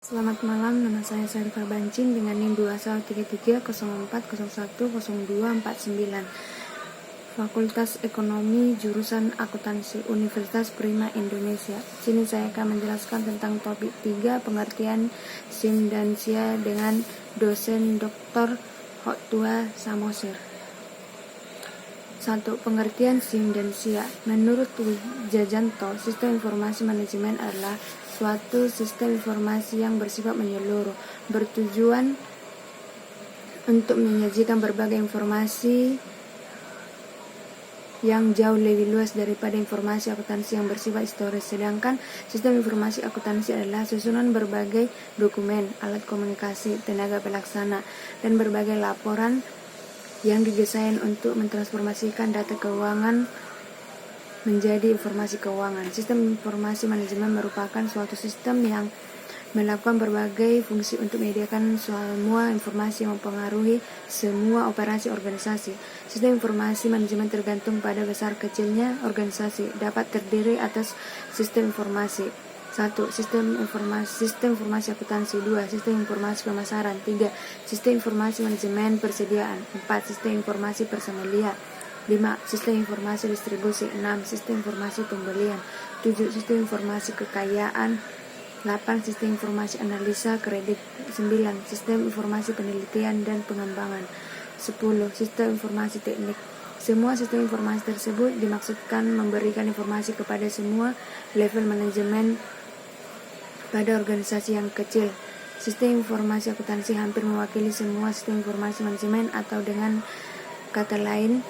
Selamat malam, nama saya Syarifah Bancin dengan NIM 213301010249, Fakultas Ekonomi Jurusan Akuntansi Universitas Prima Indonesia. Sini saya akan menjelaskan tentang topik 3, pengertian SIM dan SIA dengan dosen Dr. Hottua Samosir. 1. Pengertian SIM dan SIA. Menurut Wijajanto, sistem informasi manajemen adalah suatu sistem informasi yang bersifat menyeluruh, bertujuan untuk menyajikan berbagai informasi yang jauh lebih luas daripada informasi akuntansi yang bersifat historis. Sedangkan sistem informasi akuntansi adalah susunan berbagai dokumen, alat komunikasi, tenaga pelaksana, dan berbagai laporan yang didesain untuk mentransformasikan data keuangan menjadi informasi keuangan. Sistem informasi manajemen merupakan suatu sistem yang melakukan berbagai fungsi untuk menyediakan semua informasi yang mempengaruhi semua operasi organisasi. Sistem informasi manajemen tergantung pada besar kecilnya organisasi, dapat terdiri atas sistem informasi. 1. Sistem informasi akuntansi. 2. Sistem informasi pemasaran. 3. Sistem informasi manajemen persediaan. 4. Sistem informasi personalia. 5. Sistem informasi distribusi. 6. Sistem informasi pembelian. 7. Sistem informasi kekayaan. 8. Sistem informasi analisa kredit. 9. Sistem informasi penelitian dan pengembangan. 10. Sistem informasi teknik. Semua sistem informasi tersebut dimaksudkan memberikan informasi kepada semua level manajemen pada organisasi yang kecil. Sistem informasi akuntansi hampir mewakili semua sistem informasi manajemen, atau dengan kata lain,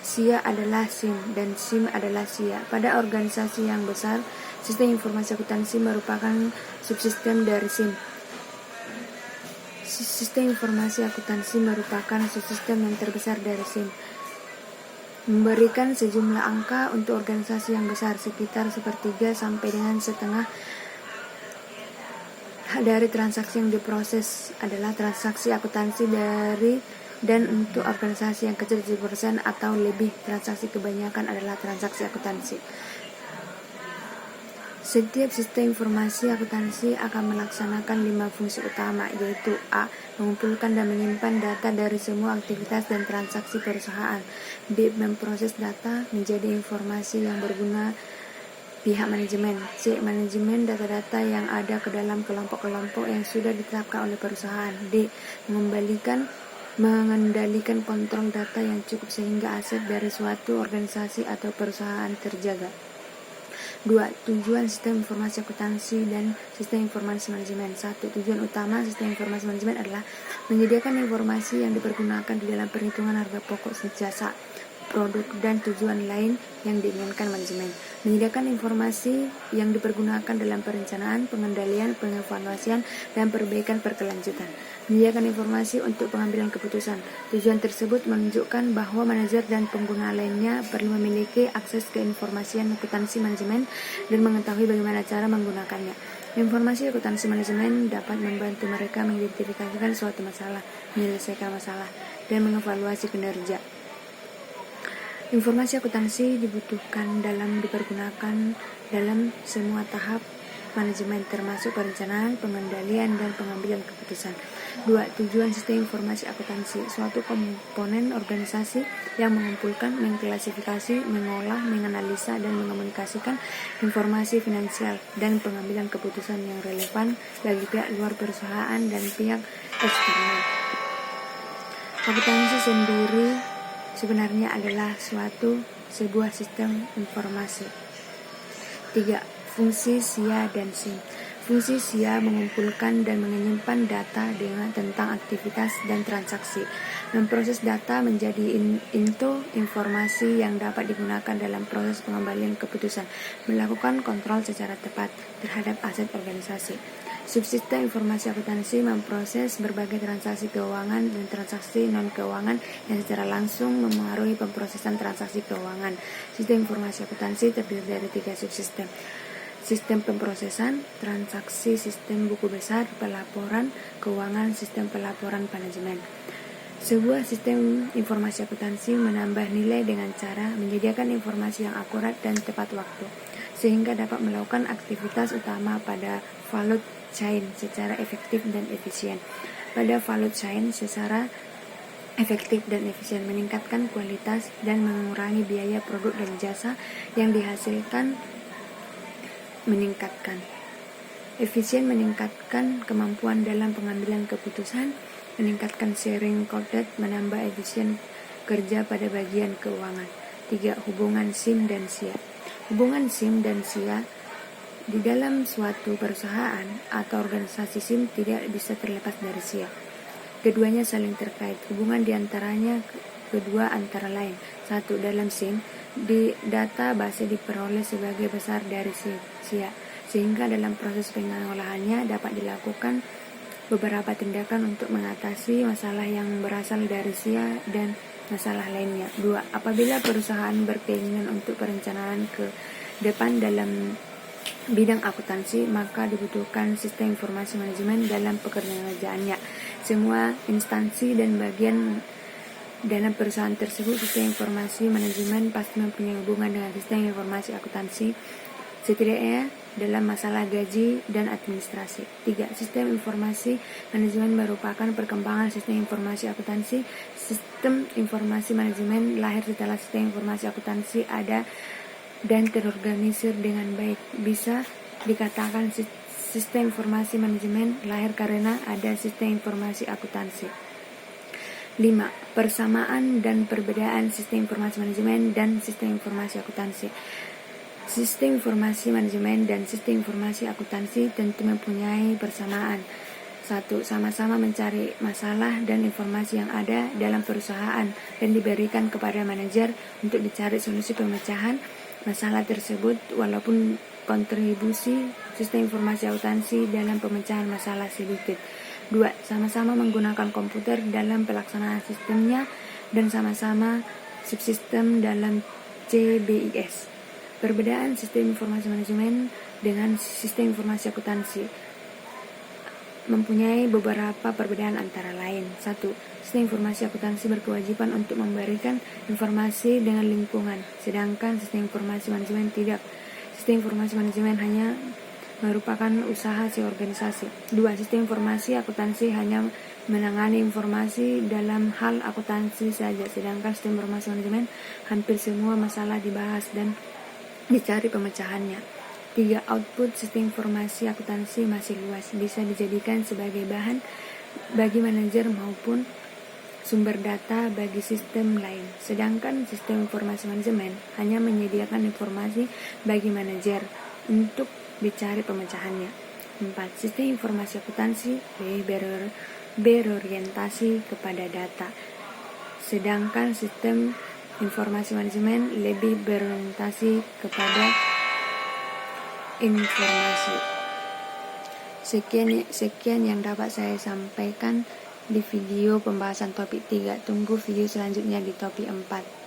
SIA adalah SIM dan SIM adalah SIA. Pada organisasi yang besar, sistem informasi akuntansi merupakan subsistem dari SIM. Sistem informasi akuntansi merupakan subsistem yang terbesar dari SIM. Memberikan sejumlah angka untuk organisasi yang besar, sekitar 1/3 sampai dengan setengah dari transaksi yang diproses adalah transaksi akuntansi dari dan untuk organisasi yang kecil 7% atau lebih. Transaksi kebanyakan adalah transaksi akuntansi. Setiap sistem informasi akuntansi akan melaksanakan 5 fungsi utama, yaitu A. Mengumpulkan dan menyimpan data dari semua aktivitas dan transaksi perusahaan. B. Memproses data menjadi informasi yang berguna pihak manajemen. C. Manajemen data-data yang ada ke dalam kelompok-kelompok yang sudah ditetapkan oleh perusahaan. D. Mengendalikan kontrol data yang cukup sehingga aset dari suatu organisasi atau perusahaan terjaga. 2. Tujuan sistem informasi akuntansi dan sistem informasi manajemen. 1. Tujuan utama sistem informasi manajemen adalah menyediakan informasi yang dipergunakan di dalam perhitungan harga pokok jasa, produk, dan tujuan lain yang diinginkan manajemen. Menyediakan informasi yang dipergunakan dalam perencanaan, pengendalian, pengevaluasian, dan perbaikan berkelanjutan. Menyediakan informasi untuk pengambilan keputusan. Tujuan tersebut menunjukkan bahwa manajer dan pengguna lainnya perlu memiliki akses ke informasi akuntansi manajemen dan mengetahui bagaimana cara menggunakannya. Informasi akuntansi manajemen dapat membantu mereka mengidentifikasikan suatu masalah, menyelesaikan masalah, dan mengevaluasi kinerja. Informasi akuntansi dipergunakan dalam semua tahap manajemen, termasuk perencanaan, pengendalian, dan pengambilan keputusan. 2. Tujuan sistem informasi akuntansi. Suatu komponen organisasi yang mengumpulkan, mengklasifikasi, mengolah, menganalisa, dan mengomunikasikan informasi finansial dan pengambilan keputusan yang relevan bagi pihak luar perusahaan dan pihak eksternal. Akuntansi sendiri sebenarnya adalah sebuah sistem informasi. 3. Fungsi SIA dan SIM. Fungsi SIA mengumpulkan dan menyimpan data tentang aktivitas dan transaksi, memproses data menjadi informasi yang dapat digunakan dalam proses pengembalian keputusan, melakukan kontrol secara tepat terhadap aset organisasi. Subsistem informasi akuntansi memproses berbagai transaksi keuangan dan transaksi non-keuangan yang secara langsung memengaruhi pemrosesan transaksi keuangan. Sistem informasi akuntansi terdiri dari 3 subsistem. Sistem pemrosesan transaksi, sistem buku besar, pelaporan keuangan, sistem pelaporan manajemen. Sebuah sistem informasi akuntansi menambah nilai dengan cara menyediakan informasi yang akurat dan tepat waktu, sehingga dapat melakukan aktivitas utama pada valut chain secara efektif dan efisien. Pada value chain secara efektif dan efisien meningkatkan kualitas dan mengurangi biaya produk dan jasa yang dihasilkan. Meningkatkan efisien meningkatkan kemampuan dalam pengambilan keputusan, meningkatkan sharing coded, menambah efisien kerja pada bagian keuangan. 3. Hubungan SIM dan SIA. Hubungan SIM dan SIA di dalam suatu perusahaan atau organisasi SIM tidak bisa terlepas dari SIA. Keduanya saling terkait. Hubungan di antaranya kedua antara lain. 1. Dalam SIM, data base diperoleh sebagai besar dari SIA, sehingga dalam proses pengolahannya dapat dilakukan beberapa tindakan untuk mengatasi masalah yang berasal dari SIA dan masalah lainnya. 2. Apabila perusahaan berkeinginan untuk perencanaan ke depan dalam bidang akuntansi, maka dibutuhkan sistem informasi manajemen dalam pekerjaannya. Semua instansi dan bagian dalam perusahaan tersebut, sistem informasi manajemen pasti mempunyai hubungan dengan sistem informasi akuntansi, setidaknya dalam masalah gaji dan administrasi. 3. Sistem informasi manajemen merupakan perkembangan sistem informasi akuntansi. Sistem informasi manajemen lahir setelah sistem informasi akuntansi ada dan terorganisir dengan baik. Bisa dikatakan sistem informasi manajemen lahir karena ada sistem informasi akuntansi. 5. Persamaan dan perbedaan sistem informasi manajemen dan sistem informasi akuntansi. Sistem informasi manajemen dan sistem informasi akuntansi tentu mempunyai persamaan. 1. Sama-sama mencari masalah dan informasi yang ada dalam perusahaan dan diberikan kepada manajer untuk dicari solusi pemecahan masalah tersebut, walaupun kontribusi sistem informasi akuntansi dalam pemecahan masalah sedikit. 2. Sama-sama menggunakan komputer dalam pelaksanaan sistemnya dan sama-sama subsistem dalam CBIS. Perbedaan sistem informasi manajemen dengan sistem informasi akuntansi mempunyai beberapa perbedaan antara lain. 1. Sistem informasi akuntansi berkewajiban untuk memberikan informasi dengan lingkungan, sedangkan sistem informasi manajemen tidak. Sistem informasi manajemen hanya merupakan usaha si organisasi. 2. Sistem informasi akuntansi hanya menangani informasi dalam hal akuntansi saja, sedangkan sistem informasi manajemen hampir semua masalah dibahas dan dicari pemecahannya. 3. Output sistem informasi akuntansi masih luas, bisa dijadikan sebagai bahan bagi manajer maupun sumber data bagi sistem lain, sedangkan sistem informasi manajemen hanya menyediakan informasi bagi manajer untuk dicari pemecahannya. 4. Sistem informasi akuntansi lebih berorientasi kepada data, sedangkan sistem informasi manajemen lebih berorientasi kepada informasi. Sekian yang dapat saya sampaikan di video pembahasan topik 3. Tunggu video selanjutnya di topik 4.